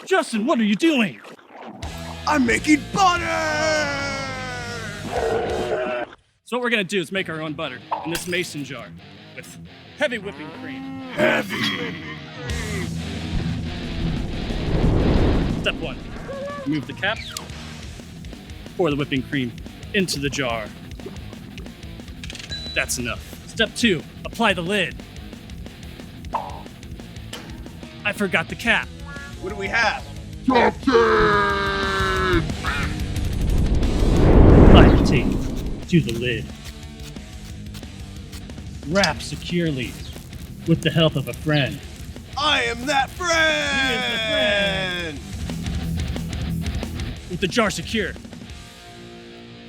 Justin, what are you doing? I'm making butter! So what we're gonna do is make our own butter in this mason jar with heavy whipping cream. Heavy! Step 1, remove the cap. Pour the whipping cream into the jar. That's enough. Step 2, apply the lid. I forgot the cap. What do we have? Duct Tape! Apply the tape to the lid. Wrap securely with the help of a friend. I am that friend! With the jar secure,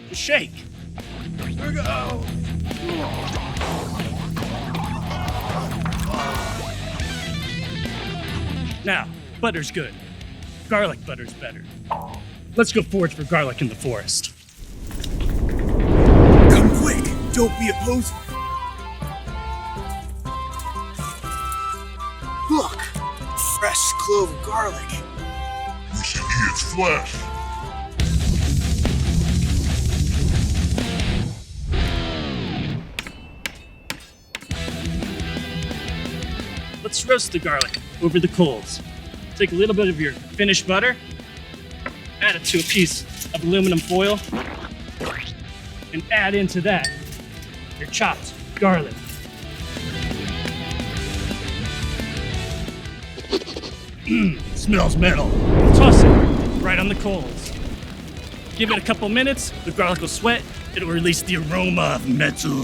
just shake. Here we go! Now, butter's good. Garlic butter's better. Let's go forage for garlic in the forest. Come quick! Don't be a poser! Look! Fresh clove of garlic. We should eat its flesh. Let's roast the garlic over the coals. Take a little bit of your finished butter, add it to a piece of aluminum foil, and add into that your chopped garlic. Smells metal. Toss it right on the coals. Give it a couple minutes, the garlic will sweat, it'll release the aroma of metal.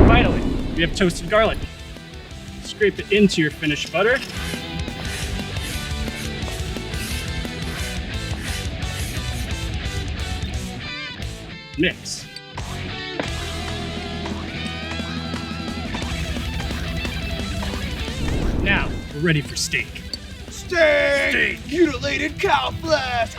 Finally, we have toasted garlic. Scrape it into your finished butter. Mix. Now, we're ready for steak. Steak! Mutilated cow flesh!